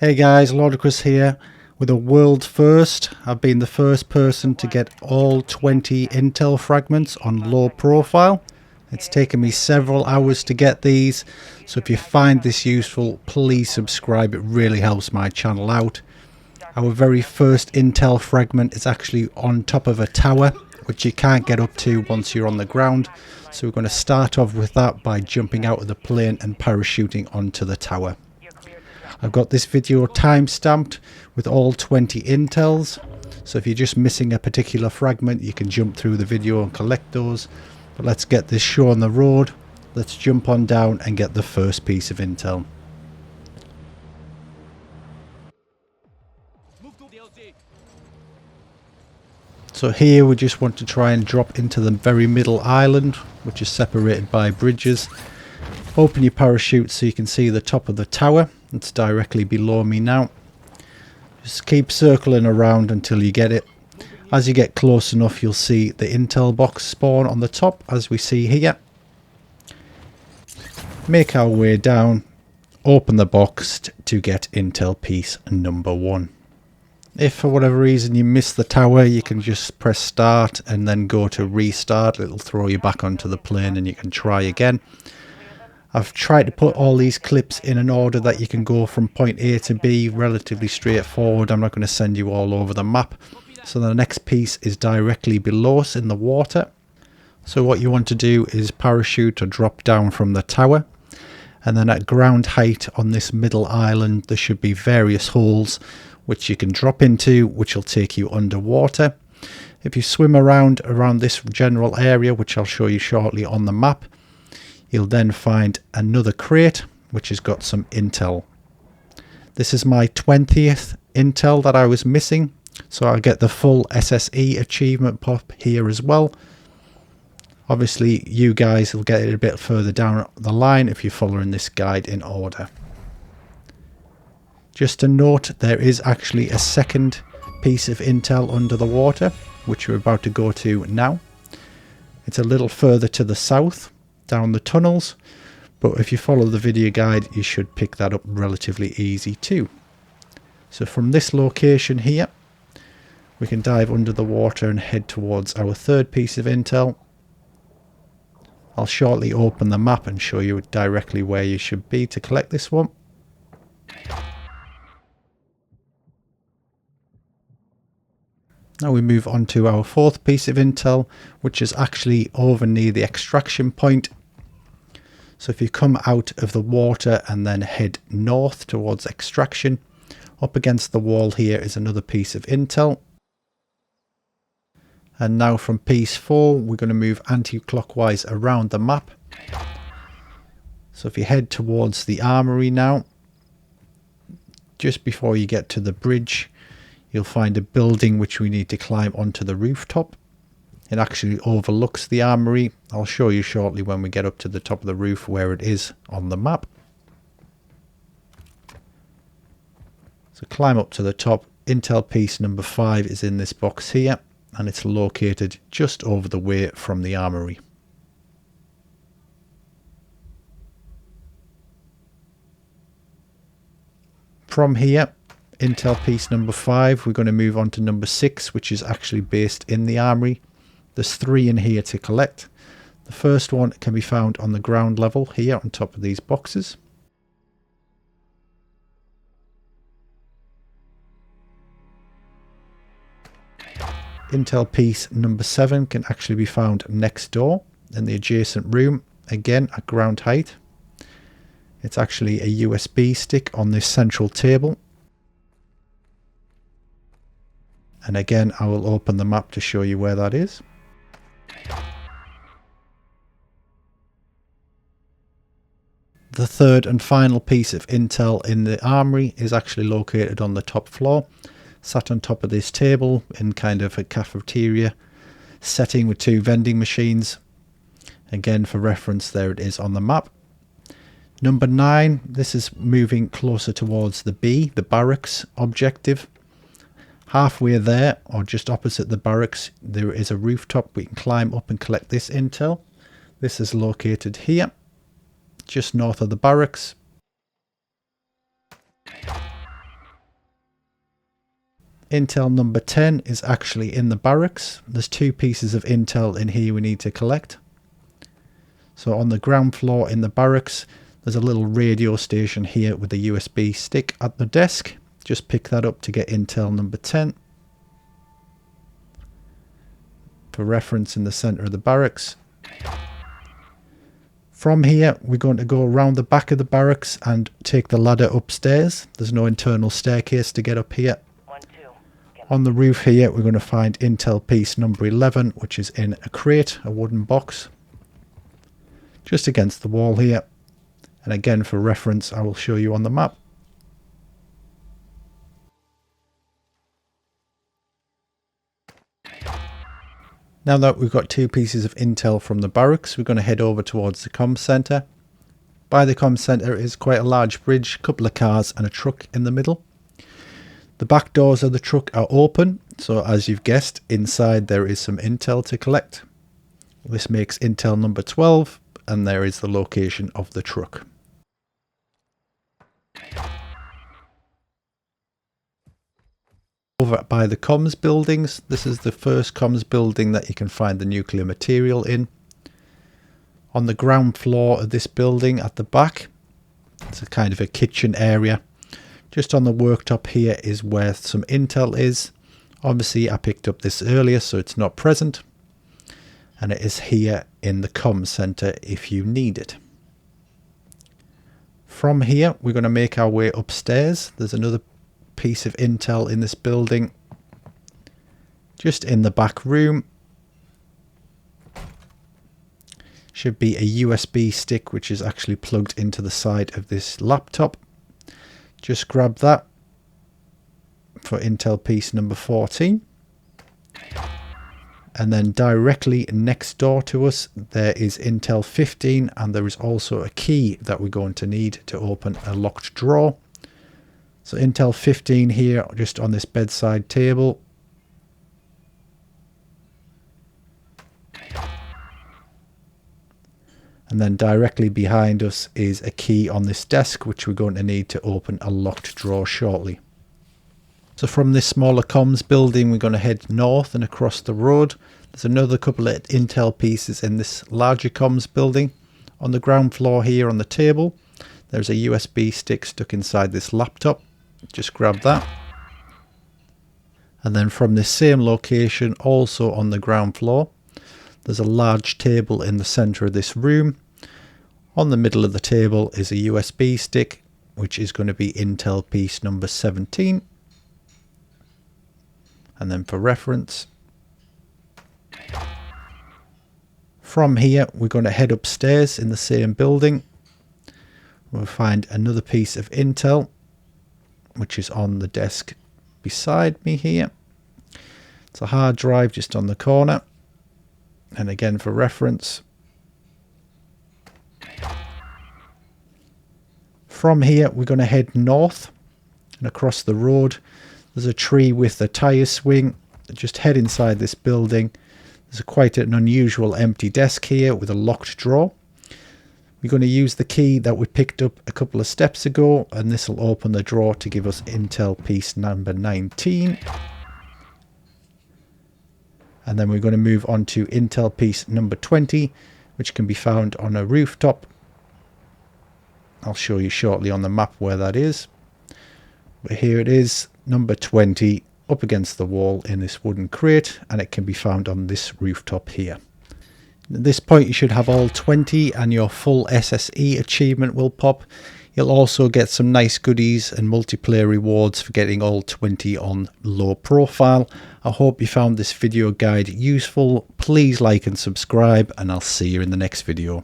Hey guys, Ludicrous here with a world first. I've been the first person to get all 20 intel fragments on low profile. It's taken me several hours to get these, so if you find this useful, please subscribe. It really helps my channel out. Our very first intel fragment is actually on top of a tower, which you can't get up to once you're on the ground. So we're going to start off with that by jumping out of the plane and parachuting onto the tower. I've got this video time stamped with all 20 intels, so if you're just missing a particular fragment you can jump through the video and collect those. But let's get this show on the road. Let's jump on down and get the first piece of intel. So here we just want to try and drop into the very middle island, which is separated by bridges. Open your parachute so you can see the top of the tower. It's directly below me now. Just keep circling around until you get it. As you get close enough, you'll see the intel box spawn on the top, as we see here. Make our way down, open the box to get intel piece number 1. If for whatever reason you miss the tower, you can just press start and then go to restart. It'll throw you back onto the plane and you can try again. I've tried to put all these clips in an order that you can go from point A to B relatively straightforward. I'm not going to send you all over the map. So the next piece is directly below us in the water. So what you want to do is parachute or drop down from the tower. And then at ground height on this middle island there should be various holes which you can drop into, which will take you underwater. If you swim around this general area, which I'll show you shortly on the map, you'll then find another crate which has got some intel. This is my 20th intel that I was missing, so I'll get the full SSE achievement pop here as well. Obviously you guys will get it a bit further down the line if you're following this guide in order. Just a note, there is actually a second piece of intel under the water which we're about to go to now. It's a little further to the south down the tunnels, but if you follow the video guide you should pick that up relatively easy too. So from this location here we can dive under the water and head towards our third piece of intel. I'll shortly open the map and show you directly where you should be to collect this one. Now we move on to our fourth piece of intel, which is actually over near the extraction point. So if you come out of the water and then head north towards extraction, up against the wall here is another piece of intel. And now from piece 4 we're going to move anti-clockwise around the map. So if you head towards the Armoury now, just before you get to the bridge, you'll find a building which we need to climb onto the rooftop. It actually overlooks the Armoury. I'll show you shortly when we get up to the top of the roof where it is on the map. So climb up to the top. Intel piece number 5 is in this box here, and it's located just over the way from the Armoury. From here, intel piece number 5, we're going to move on to number 6, which is actually based in the Armoury. There's 3 in here to collect. The first one can be found on the ground level here on top of these boxes. Intel piece number 7 can actually be found next door in the adjacent room, again at ground height. It's actually a USB stick on this central table. And again, I will open the map to show you where that is. The third and final piece of intel in the Armoury is actually located on the top floor, sat on top of this table in kind of a cafeteria setting with 2 vending machines. Again, for reference, there it is on the map. Number 9, this is moving closer towards the B, the Barracks objective. Halfway there, or just opposite the Barracks, there is a rooftop. We can climb up and collect this intel. This is located here, just north of the Barracks. Intel number 10 is actually in the barracks. There's 2 pieces of intel in here we need to collect. So on the ground floor in the barracks, there's a little radio station here with a USB stick at the desk. Just pick that up to get intel number 10. For reference, in the center of the barracks. From here, we're going to go around the back of the barracks and take the ladder upstairs. There's no internal staircase to get up here. On the roof here, we're going to find intel piece number 11, which is in a crate, a wooden box, just against the wall here. And again, for reference, I will show you on the map. Now that we've got 2 pieces of intel from the barracks, we're going to head over towards the comms centre. By the comms centre is quite a large bridge, a couple of cars and a truck in the middle. The back doors of the truck are open, so as you've guessed, inside there is some intel to collect. This makes intel number 12, and there is the location of the truck. Over by the comms buildings, this is the first comms building that you can find the nuclear material in. On the ground floor of this building at the back, it's a kind of a kitchen area. Just on the worktop here is where some intel is. Obviously I picked up this earlier, so it's not present. And it is here in the comms center if you need it. From here, we're going to make our way upstairs. There's another piece of intel in this building, just in the back room. Should be a USB stick which is actually plugged into the side of this laptop. Just grab that for intel piece number 14. And then directly next door to us there is intel 15, and there is also a key that we're going to need to open a locked drawer. So intel 15 here, just on this bedside table. And then directly behind us is a key on this desk, which we're going to need to open a locked drawer shortly. So from this smaller comms building, we're going to head north and across the road. There's another couple of intel pieces in this larger comms building. On the ground floor here on the table, there's a USB stick stuck inside this laptop. Just grab that. And then from this same location, also on the ground floor, there's a large table in the center of this room. On the middle of the table is a USB stick, which is going to be intel piece number 17. And then for reference, from here we're going to head upstairs in the same building. We'll find another piece of intel, which is on the desk beside me here. It's a hard drive just on the corner. And again, for reference, from here we're going to head north and across the road. There's a tree with a tyre swing. Just head inside this building. There's quite an unusual empty desk here with a locked drawer. We're going to use the key that we picked up a couple of steps ago, and this will open the drawer to give us intel piece number 19. And then we're going to move on to intel piece number 20, which can be found on a rooftop. I'll show you shortly on the map where that is. But here it is, number 20, up against the wall in this wooden crate, and it can be found on this rooftop here. At this point you should have all 20 and your full SSE achievement will pop. You'll also get some nice goodies and multiplayer rewards for getting all 20 on low profile. I hope you found this video guide useful. Please like and subscribe, and I'll see you in the next video.